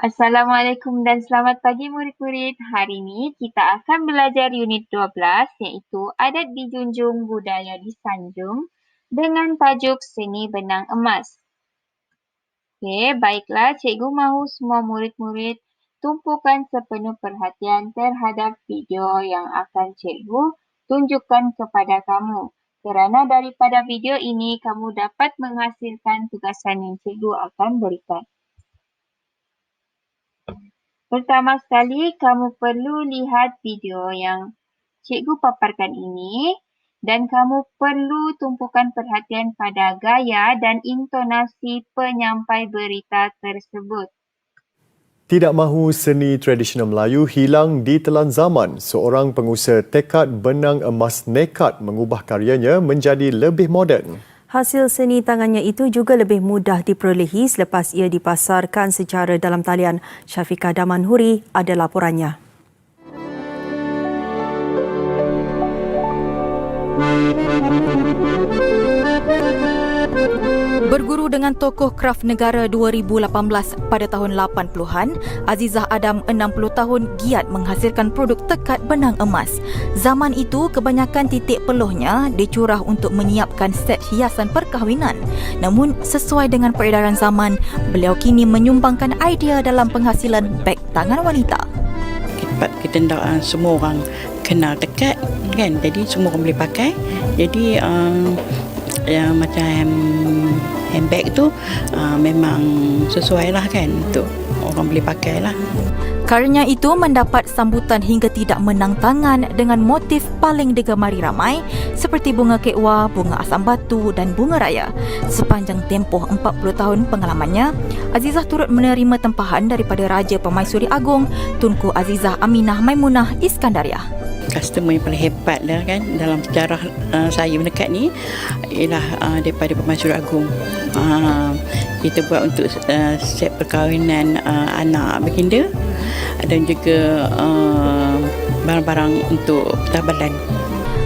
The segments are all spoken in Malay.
Assalamualaikum dan selamat pagi murid-murid. Hari ini kita akan belajar unit 12 iaitu Adat Dijunjung Budaya Disanjung dengan tajuk Seni Benang Emas. Okey, baiklah cikgu mahu semua murid-murid tumpukan sepenuh perhatian terhadap video yang akan cikgu tunjukkan kepada kamu. Kerana daripada video ini kamu dapat menghasilkan tugasan yang cikgu akan berikan. Pertama sekali, kamu perlu lihat video yang cikgu paparkan ini dan kamu perlu tumpukan perhatian pada gaya dan intonasi penyampai berita tersebut. Tidak mahu seni tradisional Melayu hilang ditelan zaman, seorang pengusaha tekad benang emas nekat mengubah karyanya menjadi lebih moden. Hasil seni tangannya itu juga lebih mudah diperolehi selepas ia dipasarkan secara dalam talian. Syafiqah Damanhuri ada laporannya. Berguru dengan tokoh kraf negara 2018 pada tahun 80-an, Azizah Adam 60 tahun giat menghasilkan produk tekad benang emas. Zaman itu, kebanyakan titik peluhnya dicurah untuk menyiapkan set hiasan perkahwinan. Namun, sesuai dengan peredaran zaman, beliau kini menyumbangkan idea dalam penghasilan beg tangan wanita. Kita nak semua orang kenal tekad kan, jadi semua orang boleh pakai. Jadi yang macam handbag tu memang sesuai lah kan, untuk orang boleh pakai lah. Karyanya itu mendapat sambutan hingga tidak menang tangan dengan motif paling digemari ramai seperti bunga kekwa, bunga asam batu dan bunga raya. Sepanjang tempoh 40 tahun pengalamannya, Azizah turut menerima tempahan daripada Raja Permaisuri Agong Tunku Azizah Aminah Maimunah Iskandariah. Customer yang paling hebat lah kan dalam sejarah saya mendekat ni ialah daripada Permaisuri Agong. Kita buat untuk set perkahwinan anak baginda dan juga barang-barang untuk tabalan.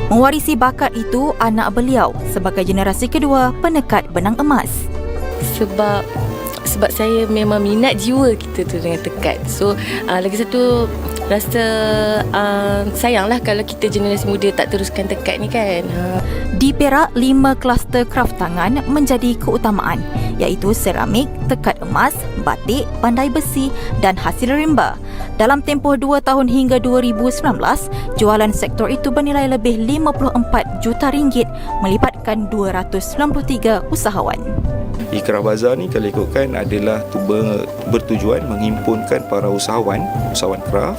Mewarisi bakat itu anak beliau sebagai generasi kedua penekat benang emas. Sebab saya memang minat jiwa kita tu dengan tekad. So lagi satu, rasa sayanglah kalau kita generasi muda tak teruskan tekad ni kan. Di Perak, 5 kluster kraf tangan menjadi keutamaan, iaitu seramik, tekad emas, batik, pandai besi dan hasil rimba. Dalam tempoh 2 tahun hingga 2019, jualan sektor itu bernilai lebih 54 juta ringgit, melibatkan 293 usahawan. Ikraf Bazar ni kalau ikutkan adalah bertujuan menghimpunkan para usahawan kraf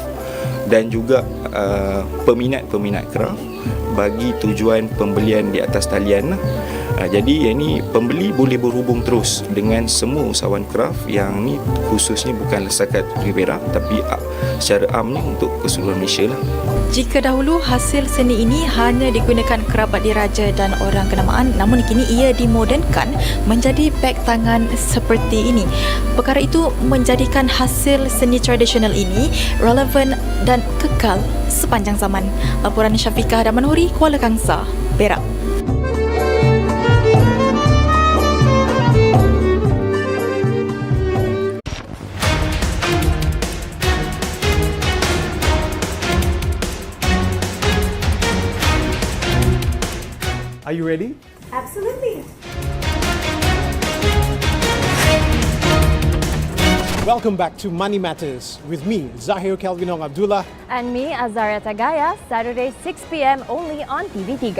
dan juga peminat-peminat kraf bagi tujuan pembelian di atas talian lah. Jadi yang ni pembeli boleh berhubung terus dengan semua usahawan kraf yang ni khususnya bukanlah setakat di Perak tapi secara amnya untuk keseluruhan Malaysia lah. Jika dahulu hasil seni ini hanya digunakan kerabat diraja dan orang kenamaan, namun kini ia dimodernkan menjadi beg tangan seperti ini. Perkara itu menjadikan hasil seni tradisional ini relevan dan kekal sepanjang zaman. Laporan Syafiqah Damanhuri, Kuala Kangsar, Perak. Are you ready? Absolutely. Welcome back to Money Matters with me, Zahir Kelvinong Abdullah. And me, Azaria Tagaya, Saturday 6 p.m. only on TV3.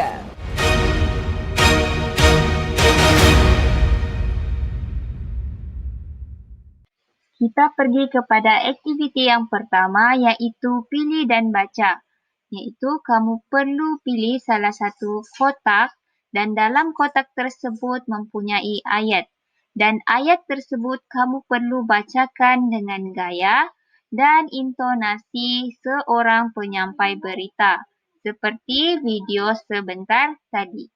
Kita pergi kepada aktiviti yang pertama iaitu pilih dan baca. Iaitu kamu perlu pilih salah satu kotak dan dalam kotak tersebut mempunyai ayat. Dan ayat tersebut kamu perlu bacakan dengan gaya dan intonasi seorang penyampai berita seperti video sebentar tadi.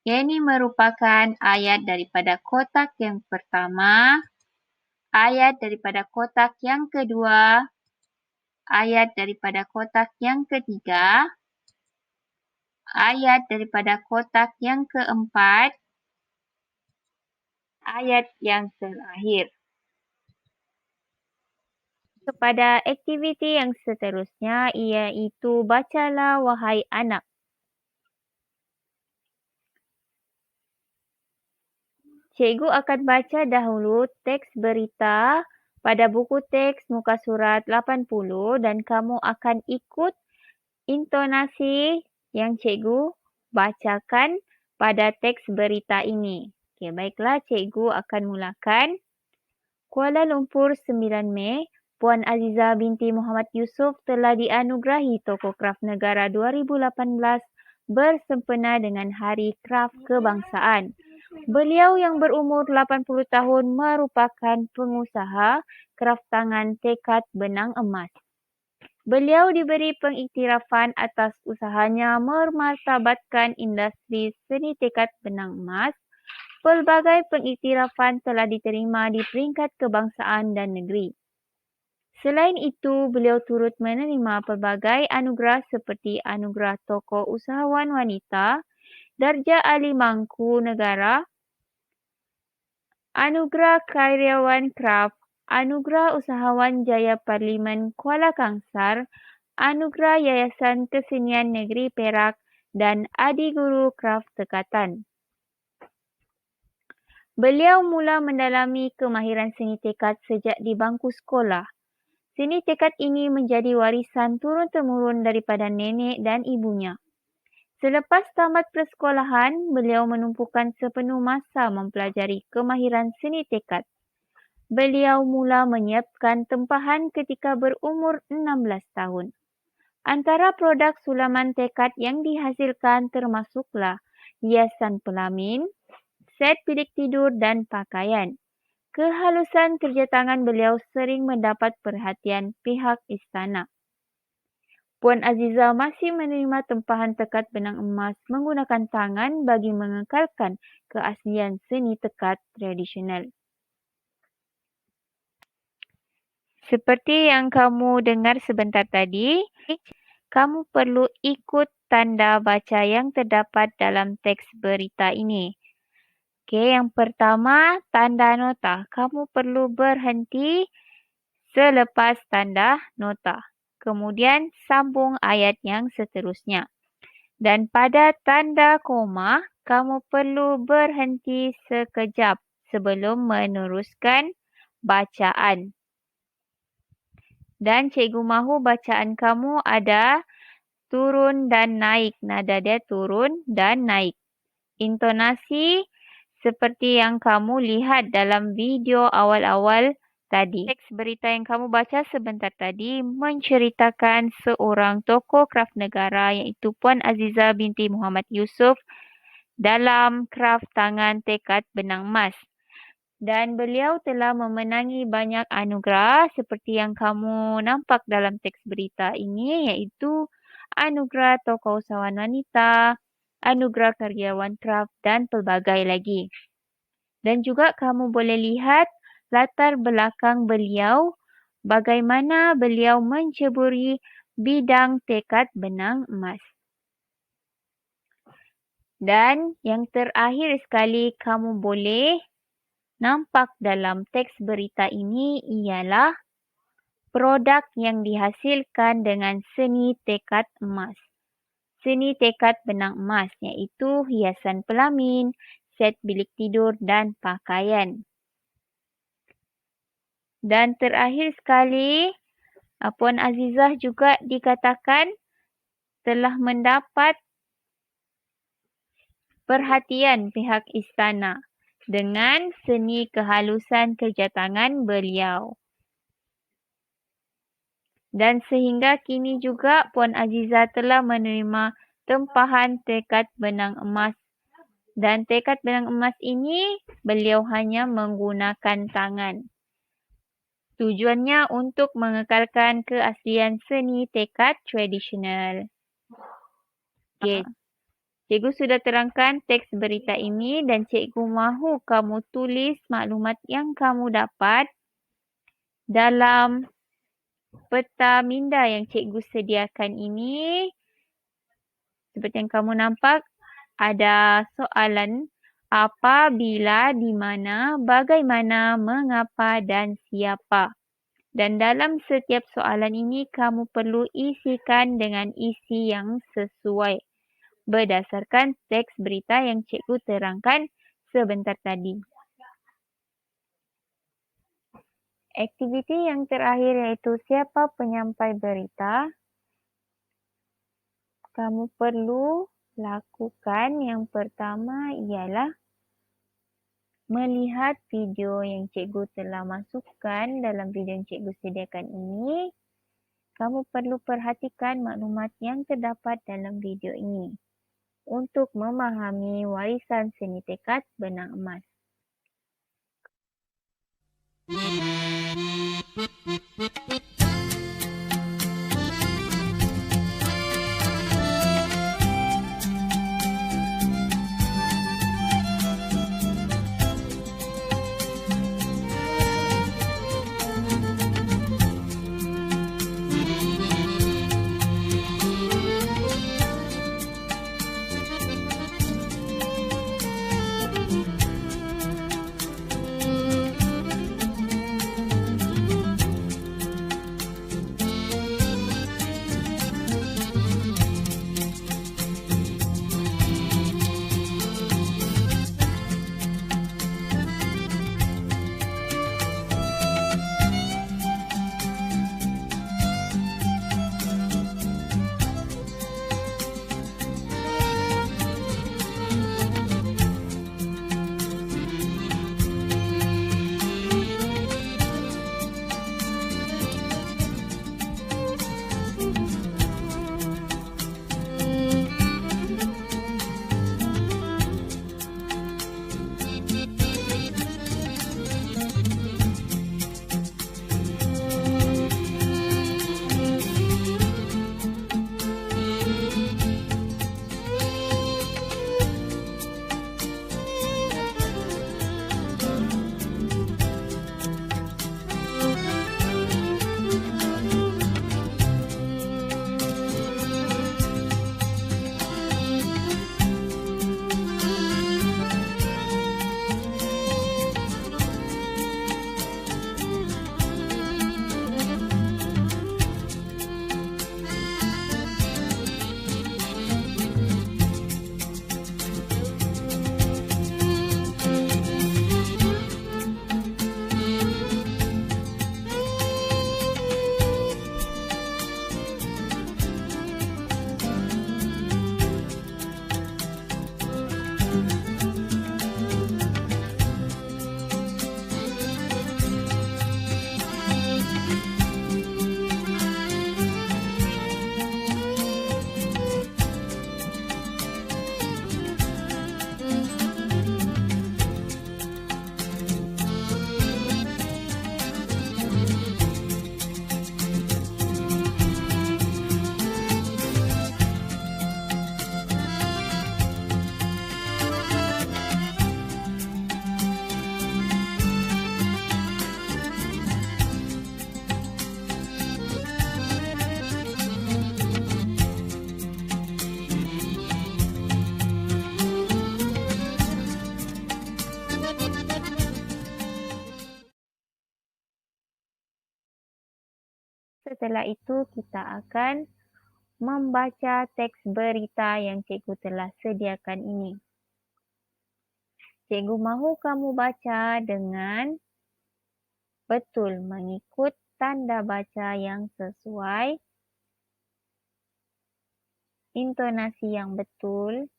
Ini merupakan ayat daripada kotak yang pertama, ayat daripada kotak yang kedua, ayat daripada kotak yang ketiga, ayat daripada kotak yang keempat, ayat yang terakhir. Kepada aktiviti yang seterusnya iaitu bacalah wahai anak. Cikgu akan baca dahulu teks berita pada buku teks muka surat 80 dan kamu akan ikut intonasi yang cikgu bacakan pada teks berita ini. Okey, baiklah, cikgu akan mulakan. Kuala Lumpur 9 Mei, Puan Aziza binti Muhammad Yusof telah dianugerahi Tokoh Kraf Negara 2018 bersempena dengan Hari Kraf Kebangsaan. Beliau yang berumur 80 tahun merupakan pengusaha kraf tangan tekad benang emas. Beliau diberi pengiktirafan atas usahanya memartabatkan industri seni tekad benang emas. Pelbagai pengiktirafan telah diterima di peringkat kebangsaan dan negeri. Selain itu, beliau turut menerima pelbagai anugerah seperti Anugerah Tokoh Usahawan Wanita, Darjah Ahli Mangku Negara, Anugerah Karyawan Kraf, Anugerah Usahawan Jaya Parlimen Kuala Kangsar, Anugerah Yayasan Kesenian Negeri Perak dan Adi Guru Kraf Tekatan. Beliau mula mendalami kemahiran seni tekad sejak di bangku sekolah. Seni tekad ini menjadi warisan turun-temurun daripada nenek dan ibunya. Selepas tamat persekolahan, beliau menumpukan sepenuh masa mempelajari kemahiran seni tekad. Beliau mula menyiapkan tempahan ketika berumur 16 tahun. Antara produk sulaman tekad yang dihasilkan termasuklah hiasan pelamin, set bilik tidur dan pakaian. Kehalusan kerja tangan beliau sering mendapat perhatian pihak istana. Puan Aziza masih menerima tempahan tekad benang emas menggunakan tangan bagi mengekalkan keaslian seni tekad tradisional. Seperti yang kamu dengar sebentar tadi, kamu perlu ikut tanda baca yang terdapat dalam teks berita ini. Okey, yang pertama, tanda nota. Kamu perlu berhenti selepas tanda nota. Kemudian sambung ayat yang seterusnya. Dan pada tanda koma, kamu perlu berhenti sekejap sebelum meneruskan bacaan. Dan cikgu mahu bacaan kamu ada turun dan naik. Nada dia turun dan naik. Intonasi seperti yang kamu lihat dalam video awal-awal tadi. Teks berita yang kamu baca sebentar tadi menceritakan seorang tokoh kraf negara iaitu Puan Aziza binti Muhammad Yusof dalam kraf tangan tekad benang emas. Dan beliau telah memenangi banyak anugerah seperti yang kamu nampak dalam teks berita ini iaitu Anugerah Tokoh Usahawan Wanita, Anugerah Karyawan Kraf dan pelbagai lagi. Dan juga kamu boleh lihat latar belakang beliau, bagaimana beliau menceburi bidang tekad benang emas. Dan yang terakhir sekali kamu boleh nampak dalam teks berita ini ialah produk yang dihasilkan dengan seni tekad emas. Seni tekad benang emas iaitu hiasan pelamin, set bilik tidur dan pakaian. Dan terakhir sekali, Puan Azizah juga dikatakan telah mendapat perhatian pihak istana dengan seni kehalusan kerja tangan beliau. Dan sehingga kini juga Puan Aziza telah menerima tempahan tekad benang emas. Dan tekad benang emas ini beliau hanya menggunakan tangan. Tujuannya untuk mengekalkan keaslian seni tekad tradisional. Okey. Cikgu sudah terangkan teks berita ini dan cikgu mahu kamu tulis maklumat yang kamu dapat dalam peta minda yang cikgu sediakan ini. Seperti yang kamu nampak, ada soalan Apa, bila, di mana, bagaimana, mengapa dan siapa. Dan dalam setiap soalan ini, kamu perlu isikan dengan isi yang sesuai berdasarkan teks berita yang cikgu terangkan sebentar tadi. Aktiviti yang terakhir iaitu siapa penyampai berita. Kamu perlu lakukan yang pertama ialah melihat video yang cikgu telah masukkan dalam video yang cikgu sediakan ini. Kamu perlu perhatikan maklumat yang terdapat dalam video ini untuk memahami warisan seni tekad benang emas. Setelah itu, kita akan membaca teks berita yang cikgu telah sediakan ini. Cikgu mahu kamu baca dengan betul mengikut tanda baca yang sesuai, intonasi yang betul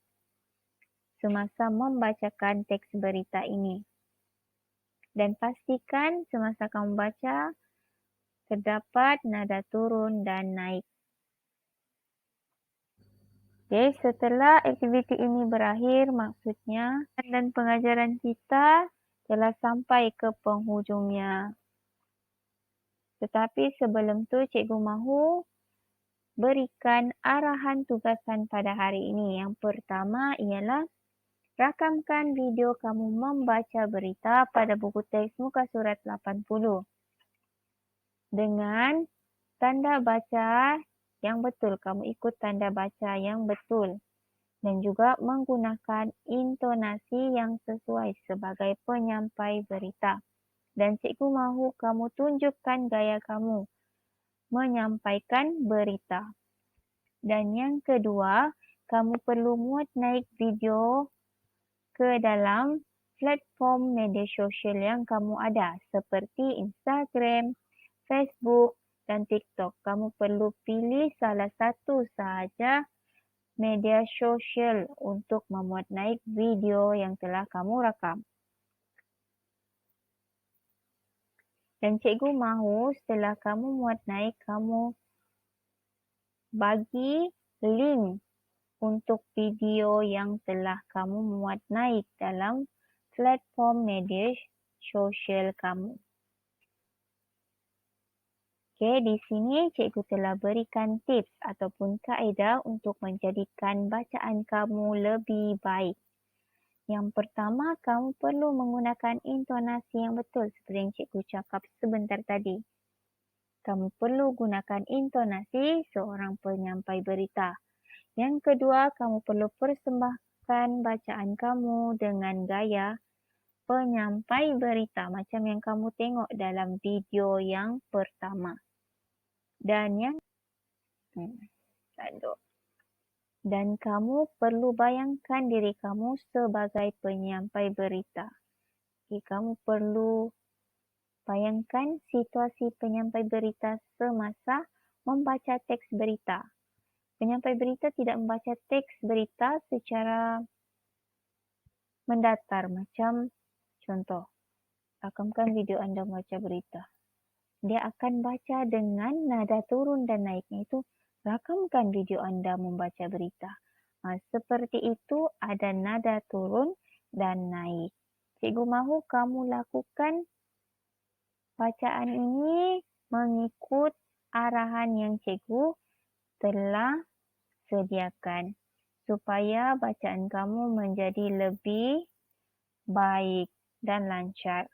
semasa membacakan teks berita ini. Dan pastikan semasa kamu baca, terdapat nada turun dan naik. Okey, setelah aktiviti ini berakhir, maksudnya dan pengajaran kita telah sampai ke penghujungnya. Tetapi sebelum tu, cikgu mahu berikan arahan tugasan pada hari ini. Yang pertama ialah rakamkan video kamu membaca berita pada buku teks muka surat 80 dengan tanda baca yang betul. Kamu ikut tanda baca yang betul. dan juga menggunakan intonasi yang sesuai sebagai penyampai berita. Dan cikgu mahu kamu tunjukkan gaya kamu menyampaikan berita. Dan yang kedua, kamu perlu muat naik video ke dalam platform media sosial yang kamu ada seperti Instagram, Facebook dan TikTok. Kamu perlu pilih salah satu sahaja media sosial untuk memuat naik video yang telah kamu rakam. Dan cikgu mahu setelah kamu muat naik, kamu bagi link untuk video yang telah kamu muat naik dalam platform media sosial kamu. Okey, di sini cikgu telah berikan tips ataupun kaedah untuk menjadikan bacaan kamu lebih baik. Yang pertama, kamu perlu menggunakan intonasi yang betul seperti yang cikgu cakap sebentar tadi. Kamu perlu gunakan intonasi seorang penyampai berita. Yang kedua, kamu perlu persembahkan bacaan kamu dengan gaya penyampai berita macam yang kamu tengok dalam video yang pertama. Dan yang dan kamu perlu bayangkan diri kamu sebagai penyampai berita. Okay, kamu perlu bayangkan situasi penyampai berita semasa membaca teks berita. Penyampai berita tidak membaca teks berita secara mendatar macam contoh, rakamkan video anda membaca berita. Dia akan baca dengan nada turun dan naiknya itu rakamkan video anda membaca berita. Seperti itu ada nada turun dan naik. Cikgu mahu kamu lakukan bacaan ini mengikut arahan yang cikgu telah sediakan supaya bacaan kamu menjadi lebih baik dan lancar.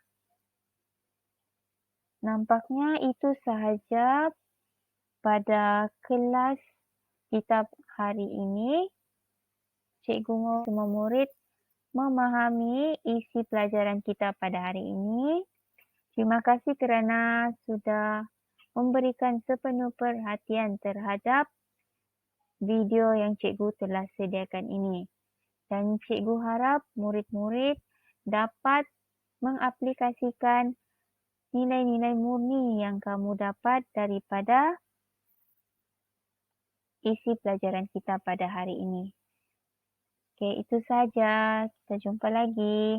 Nampaknya itu sahaja pada kelas kita hari ini. Cikgu mahu semua murid memahami isi pelajaran kita pada hari ini. Terima kasih kerana sudah memberikan sepenuh perhatian terhadap video yang cikgu telah sediakan ini. Dan cikgu harap murid-murid dapat mengaplikasikan nilai-nilai murni yang kamu dapat daripada isi pelajaran kita pada hari ini. Okey, itu sahaja. Kita jumpa lagi.